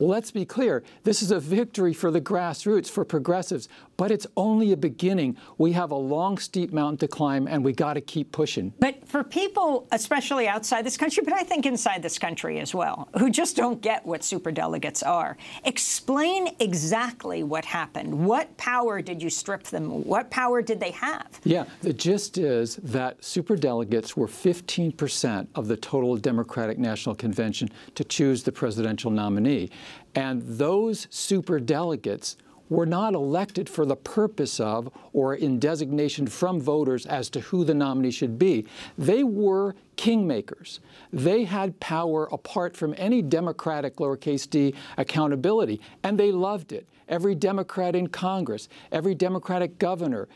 Let's be clear, this is a victory for the grassroots, for progressives, but it's only a beginning. We have a long, steep mountain to climb, and we got to keep pushing. But for people, especially outside this country, but I think inside this country as well, who just don't get what superdelegates are, explain exactly what happened. What power did you strip them? What power did they have? Yeah, the gist is that superdelegates were 15% of the total Democratic National Convention to choose the presidential nominee. And those superdelegates were not elected for the purpose of or in designation from voters as to who the nominee should be. They were kingmakers. They had power apart from any Democratic, lowercase d, accountability, and they loved it. Every Democrat in Congress, every Democratic governor,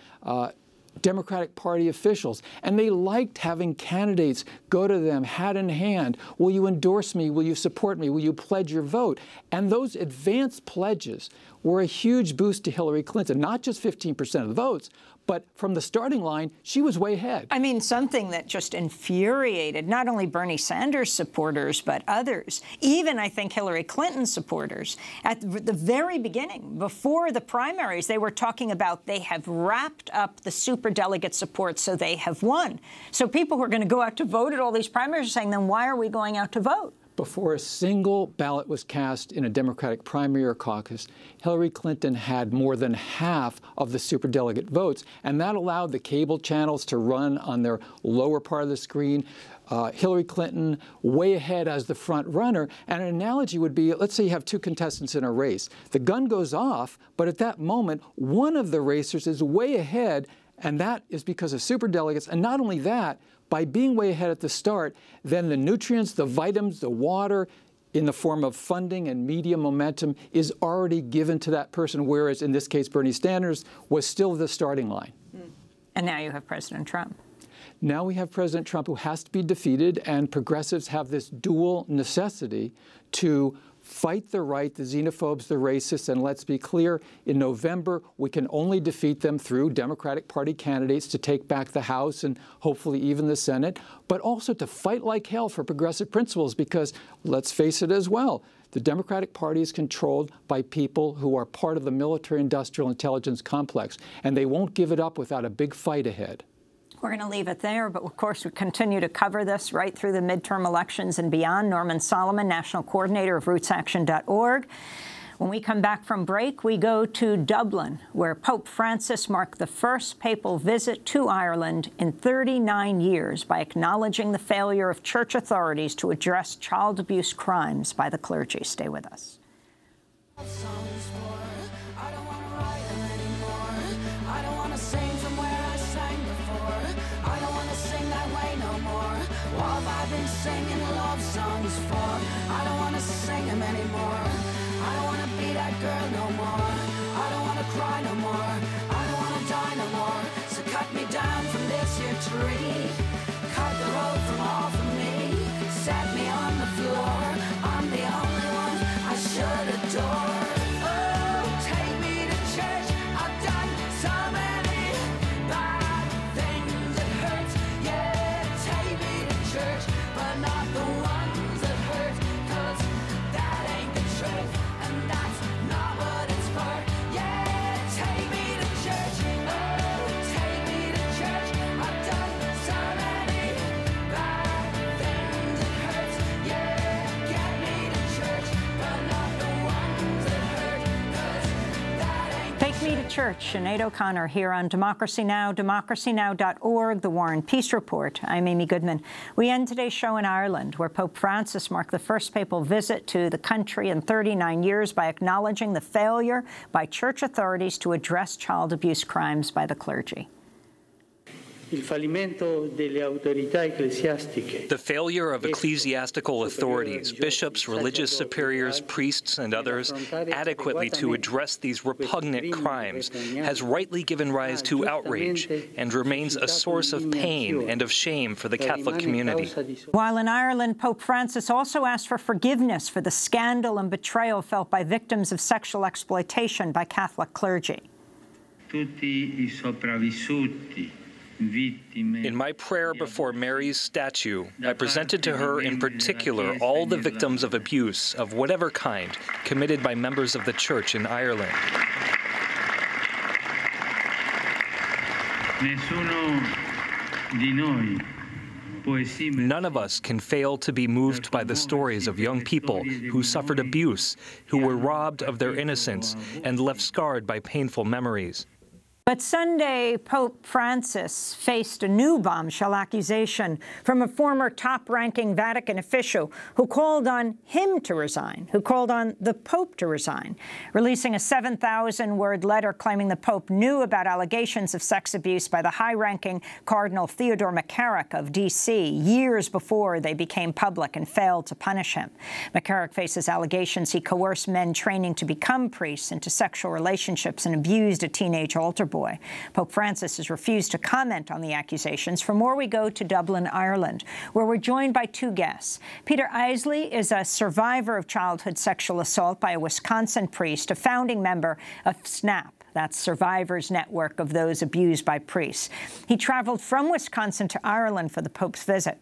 Democratic Party officials, and they liked having candidates go to them hat in hand. Will you endorse me? Will you support me? Will you pledge your vote? And those advance pledges were a huge boost to Hillary Clinton, not just 15% of the votes, but from the starting line, she was way ahead. I mean, something that just infuriated not only Bernie Sanders supporters, but others, even, I think, Hillary Clinton supporters. At the very beginning, before the primaries, they were talking about they have wrapped up the superdelegate support, so they have won. So people who are going to go out to vote at all these primaries are saying, then why are we going out to vote? Before a single ballot was cast in a Democratic primary or caucus, Hillary Clinton had more than half of the superdelegate votes, and that allowed the cable channels to run on their lower part of the screen. Hillary Clinton way ahead as the front runner. And an analogy would be, let's say you have two contestants in a race. The gun goes off, but at that moment, one of the racers is way ahead, and that is because of superdelegates. And not only that, by being way ahead at the start, then the nutrients, the vitamins, the water, in the form of funding and media momentum, is already given to that person, whereas in this case, Bernie Sanders was still the starting line. And now you have President Trump. Now we have President Trump, who has to be defeated, and progressives have this dual necessity to fight the right, the xenophobes, the racists, and let's be clear, in November, we can only defeat them through Democratic Party candidates to take back the House and hopefully even the Senate, but also to fight like hell for progressive principles because, let's face it as well, the Democratic Party is controlled by people who are part of the military-industrial intelligence complex, and they won't give it up without a big fight ahead. We're going to leave it there, but of course we continue to cover this right through the midterm elections and beyond. Norman Solomon, National Coordinator of RootsAction.org. When we come back from break, we go to Dublin, where Pope Francis marked the first papal visit to Ireland in 39 years by acknowledging the failure of church authorities to address child abuse crimes by the clergy. Stay with us. Singing love songs for I don't want to sing them anymore. I don't want to be that girl no more. I don't want to cry no more. I don't want to die no more. So cut me down from this here tree. Cut the road from off of me. Set me on the floor. I'm the only one I should adore. Oh, take me to church. I've done so many bad things that hurt. Yeah, take me to church. But not the ones that hurt, 'cause that ain't the truth, and that's not what it's for. Yeah, take me to church, oh, take me to church. I've done so many bad things that hurt. Yeah, get me to church, but not the ones that hurt, 'cause that ain't Take me to church. Sinead O'Connor here on Democracy Now!, DemocracyNow.org, The War and Peace Report. I'm Amy Goodman. We end today's show in Ireland, where Pope Francis marked the first papal visit to the country in 39 years by acknowledging the failure by church authorities to address child abuse crimes by the clergy. The failure of ecclesiastical authorities, bishops, religious superiors, priests, and others, adequately to address these repugnant crimes has rightly given rise to outrage and remains a source of pain and of shame for the Catholic community. While in Ireland, Pope Francis also asked for forgiveness for the scandal and betrayal felt by victims of sexual exploitation by Catholic clergy. In my prayer before Mary's statue, I presented to her in particular all the victims of abuse of whatever kind committed by members of the Church in Ireland. None of us can fail to be moved by the stories of young people who suffered abuse, who were robbed of their innocence, and left scarred by painful memories. But Sunday, Pope Francis faced a new bombshell accusation from a former top-ranking Vatican official who called on him to resign, who called on the Pope to resign, releasing a 7,000-word letter claiming the Pope knew about allegations of sex abuse by the high-ranking Cardinal Theodore McCarrick of D.C. years before they became public and failed to punish him. McCarrick faces allegations he coerced men training to become priests into sexual relationships and abused a teenage altar boy. Pope Francis has refused to comment on the accusations. For more, we go to Dublin, Ireland, where we're joined by two guests. Peter Isley is a survivor of childhood sexual assault by a Wisconsin priest, a founding member of SNAP. That's Survivors Network of those abused by priests. He traveled from Wisconsin to Ireland for the Pope's visit.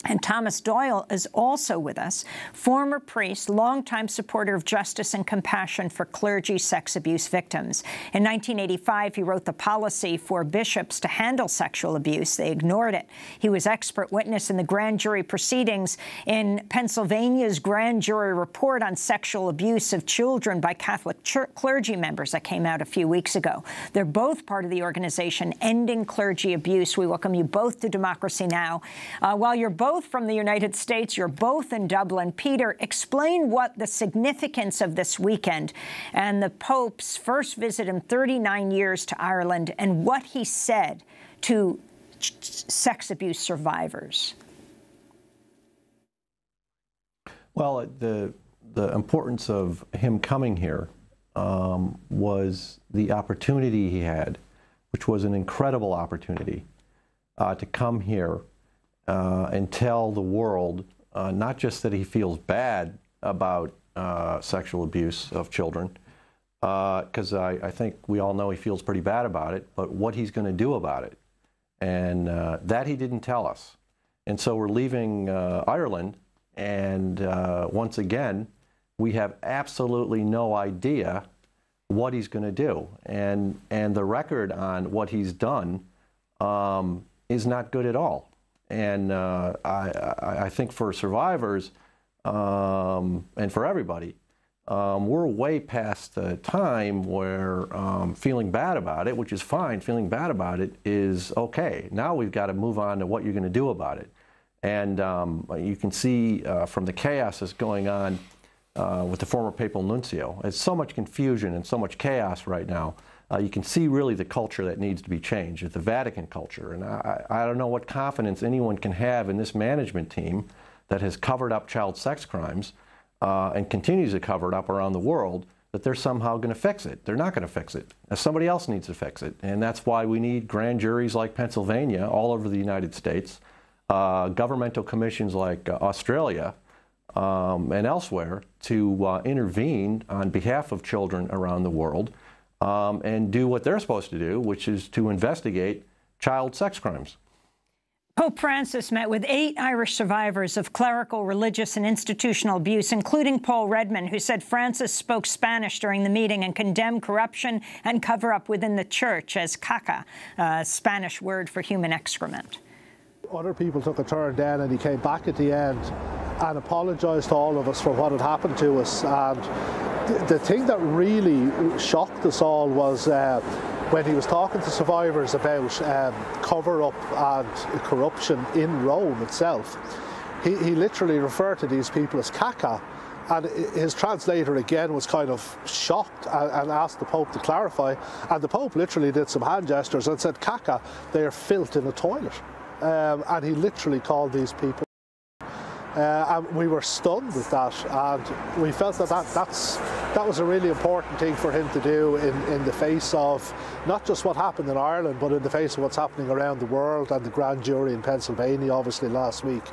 And Thomas Doyle is also with us, former priest, longtime supporter of justice and compassion for clergy sex abuse victims. In 1985, he wrote the policy for bishops to handle sexual abuse. They ignored it. He was expert witness in the grand jury proceedings in Pennsylvania's grand jury report on sexual abuse of children by Catholic clergy members that came out a few weeks ago. They're both part of the organization Ending Clergy Abuse. We welcome you both to Democracy Now! While you're both from the United States, you're both in Dublin. Peter, explain what the significance of this weekend and the Pope's first visit in 39 years to Ireland and what he said to sex abuse survivors. Well, the importance of him coming here was the opportunity he had, which was an incredible opportunity to come here and tell the world not just that he feels bad about sexual abuse of children, because I think we all know he feels pretty bad about it, but what he's going to do about it. And that he didn't tell us. And so we're leaving Ireland, and once again, we have absolutely no idea what he's going to do. And the record on what he's done is not good at all. And I think for survivors and for everybody, We're way past the time where feeling bad about it, which is fine, feeling bad about it is okay. Now we've got to move on to what you're going to do about it. And you can see from the chaos that's going on with the former papal nuncio, there's so much confusion and so much chaos right now. You can see really the culture that needs to be changed. It's the Vatican culture. And I don't know what confidence anyone can have in this management team that has covered up child sex crimes and continues to cover it up around the world, that they're somehow going to fix it. They're not going to fix it. Somebody else needs to fix it. And that's why we need grand juries like Pennsylvania all over the United States, governmental commissions like Australia and elsewhere to intervene on behalf of children around the world and do what they're supposed to do, which is to investigate child sex crimes. Pope Francis met with 8 Irish survivors of clerical, religious, and institutional abuse, including Paul Redmond, who said Francis spoke Spanish during the meeting and condemned corruption and cover-up within the church as caca, a Spanish word for human excrement. Other people took a turn then, and he came back at the end and apologised to all of us for what had happened to us. And the thing that really shocked us all was when he was talking to survivors about cover-up and corruption in Rome itself. He literally referred to these people as caca, and his translator again was kind of shocked and asked the Pope to clarify, and the Pope literally did some hand gestures and said, caca, they are filth in a toilet. And he literally called these people. And we were stunned with that, and we felt that was a really important thing for him to do in the face of not just what happened in Ireland, but in the face of what's happening around the world and the grand jury in Pennsylvania, obviously, last week.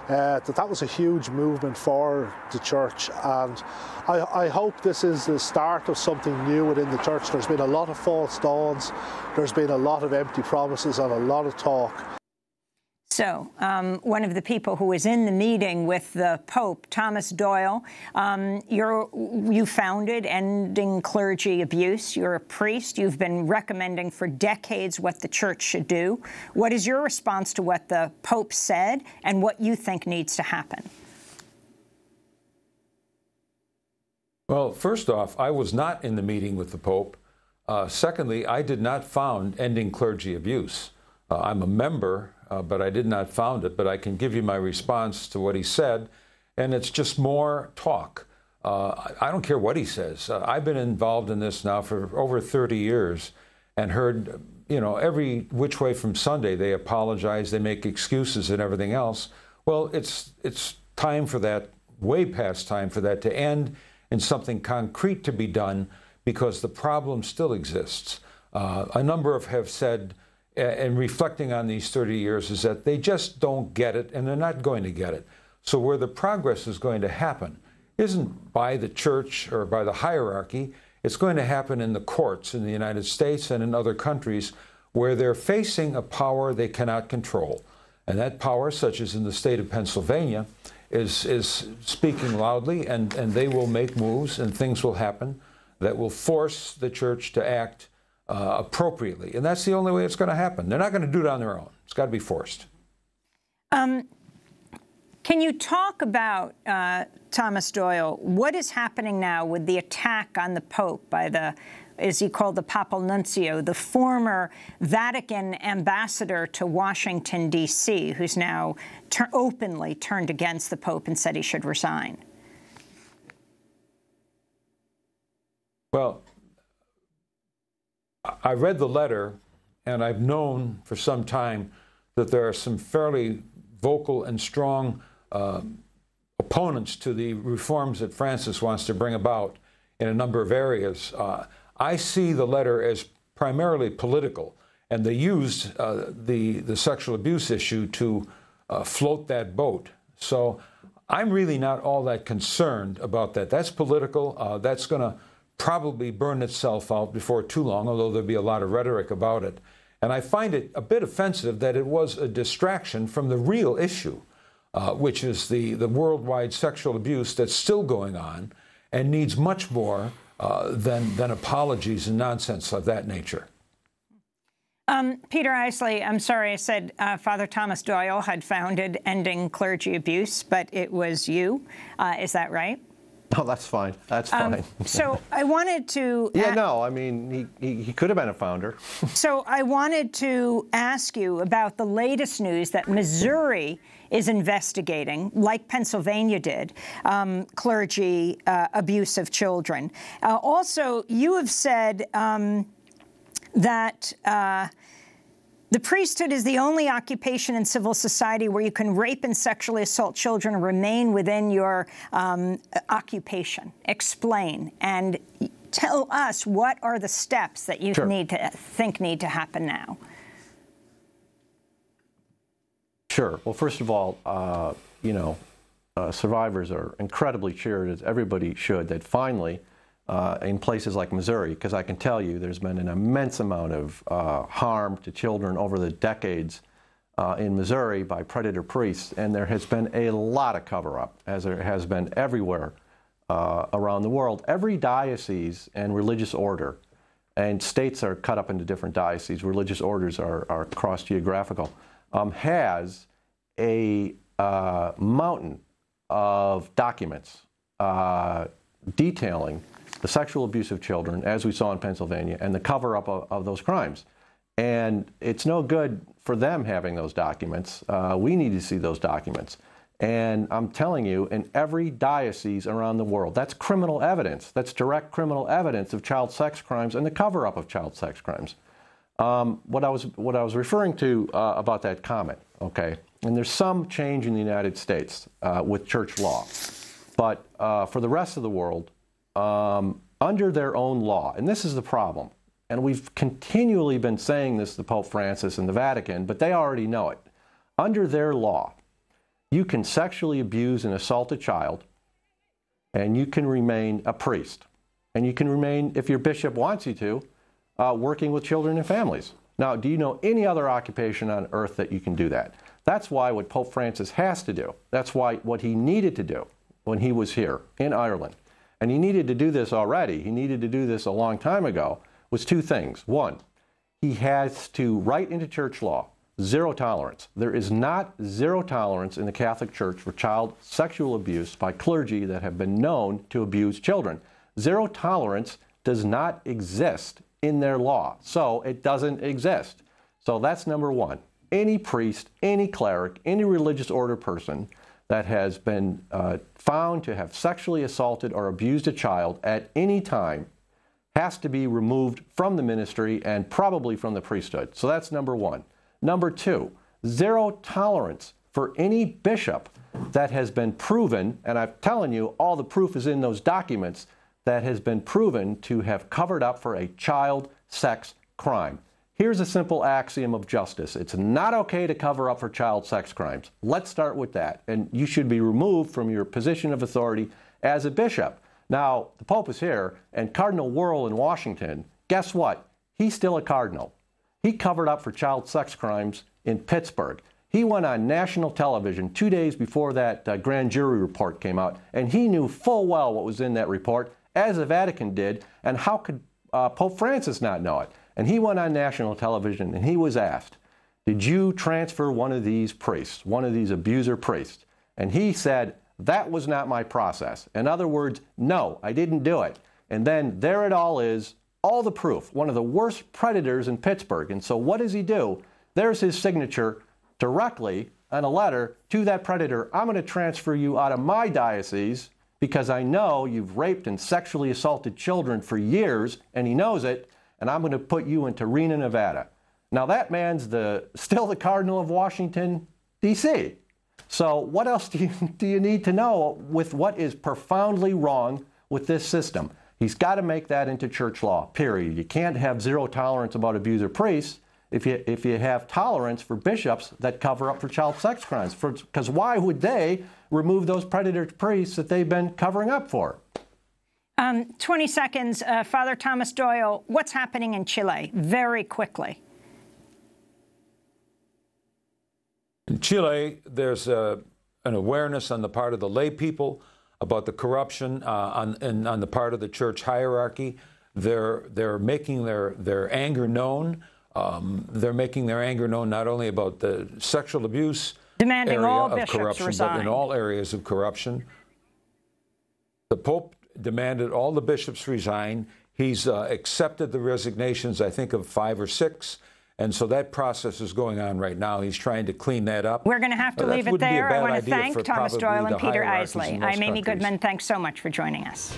That was a huge movement for the church, and I hope this is the start of something new within the church. There's been a lot of false dawns, there's been a lot of empty promises and a lot of talk. So one of the people who was in the meeting with the Pope, Thomas Doyle, you founded Ending Clergy Abuse. You're a priest. You've been recommending for decades what the church should do. What is your response to what the Pope said and what you think needs to happen? Well, first off, I was not in the meeting with the Pope. Secondly, I did not found Ending Clergy Abuse. I'm a member, but I did not found it. But I can give you my response to what he said, and it's just more talk. I don't care what he says. I've been involved in this now for over 30 years and heard, every which way from Sunday. They apologize, they make excuses and everything else. Well, it's time for that, way past time for that to end and something concrete to be done, because the problem still exists. A number have said, and reflecting on these 30 years, is that they just don't get it, and they're not going to get it. So where the progress is going to happen isn't by the church or by the hierarchy. It's going to happen in the courts in the United States and in other countries where they're facing a power they cannot control. And that power, such as in the state of Pennsylvania, is speaking loudly, and they will make moves and things will happen that will force the church to act appropriately. And that's the only way it's going to happen. They're not going to do it on their own. It's got to be forced. Can you talk about, Thomas Doyle, what is happening now with the attack on the Pope by the, as he called the Papal Nuncio, the former Vatican ambassador to Washington, D.C., who's now openly turned against the Pope and said he should resign? Well, I read the letter, and I've known for some time that there are some fairly vocal and strong opponents to the reforms that Francis wants to bring about in a number of areas. I see the letter as primarily political, and they used the sexual abuse issue to float that boat. So I'm really not all that concerned about that. That's political. That's going to probably burn itself out before too long, although there'll be a lot of rhetoric about it. And I find it a bit offensive that it was a distraction from the real issue, which is the worldwide sexual abuse that's still going on and needs much more than apologies and nonsense of that nature. Peter Isley, I'm sorry, I said Father Thomas Doyle had founded Ending Clergy Abuse, but it was you. Is that right? Oh, that's fine. That's fine. So I wanted to... Yeah, no, I mean, he could have been a founder. So I wanted to ask you about the latest news that Missouri is investigating, like Pennsylvania did, clergy abuse of children. Also, you have said that the priesthood is the only occupation in civil society where you can rape and sexually assault children and remain within your occupation. Explain and tell us what are the steps that you need to happen now. Sure. Well, first of all, you know, survivors are incredibly cheered, as everybody should, that finally, in places like Missouri, because I can tell you there's been an immense amount of harm to children over the decades in Missouri by predator priests, and there has been a lot of cover-up, as there has been everywhere around the world. Every diocese and religious order, and states are cut up into different dioceses, religious orders are cross-geographical, has a mountain of documents detailing the sexual abuse of children, as we saw in Pennsylvania, and the cover-up of those crimes. And it's no good for them having those documents. We need to see those documents. And I'm telling you, in every diocese around the world, that's criminal evidence. That's direct criminal evidence of child sex crimes and the cover-up of child sex crimes. What I was referring to about that comment, okay, and there's some change in the United States with church law, but for the rest of the world, under their own law, and this is the problem, and we've continually been saying this to Pope Francis and the Vatican, but they already know it. Under their law, you can sexually abuse and assault a child, and you can remain a priest, and you can remain, if your bishop wants you to, working with children and families. Now, do you know any other occupation on earth that you can do that? That's why what Pope Francis has to do, that's why what he needed to do when he was here in Ireland, and he needed to do this already, he needed to do this a long time ago, was two things. One, he has to write into church law, zero tolerance. There is not zero tolerance in the Catholic Church for child sexual abuse by clergy that have been known to abuse children. Zero tolerance does not exist in their law, so it doesn't exist. So that's number one. Any priest, any cleric, any religious order person that has been found to have sexually assaulted or abused a child at any time has to be removed from the ministry and probably from the priesthood. So that's number one. Number two, zero tolerance for any bishop that has been proven, and I'm telling you, all the proof is in those documents, that has been proven to have covered up for a child sex crime. Here's a simple axiom of justice. It's not okay to cover up for child sex crimes. Let's start with that. And you should be removed from your position of authority as a bishop. Now, the Pope is here, and Cardinal Wuerl in Washington, guess what? He's still a cardinal. He covered up for child sex crimes in Pittsburgh. He went on national television 2 days before that grand jury report came out, and he knew full well what was in that report, as the Vatican did, and how could Pope Francis not know it? And he went on national television, and he was asked, did you transfer one of these priests, one of these abuser priests? And he said, that was not my process. In other words, no, I didn't do it. And then there it all is, all the proof, one of the worst predators in Pittsburgh. And so what does he do? There's his signature directly on a letter to that predator. I'm going to transfer you out of my diocese because I know you've raped and sexually assaulted children for years, and he knows it, and I'm going to put you into Reno, Nevada. Now that man's still the Cardinal of Washington, D.C. So what else do you need to know with what is profoundly wrong with this system? He's got to make that into church law, period. You can't have zero tolerance about abuser priests if you have tolerance for bishops that cover up for child sex crimes. Because why would they remove those predator priests that they've been covering up for? 20 seconds. Father Thomas Doyle, what's happening in Chile? Very quickly. In Chile, there's an awareness on the part of the lay people about the corruption on the part of the church hierarchy. They're making their anger known. They're making their anger known not only about the sexual abuse demanding area all of bishops corruption, resign. but in all areas of corruption. The Pope demanded all the bishops resign. He's accepted the resignations, I think, of 5 or 6. And so that process is going on right now. He's trying to clean that up. We're going to have to leave it there. I want to thank Thomas Doyle and Peter Isley. I'm Amy Goodman. Thanks so much for joining us.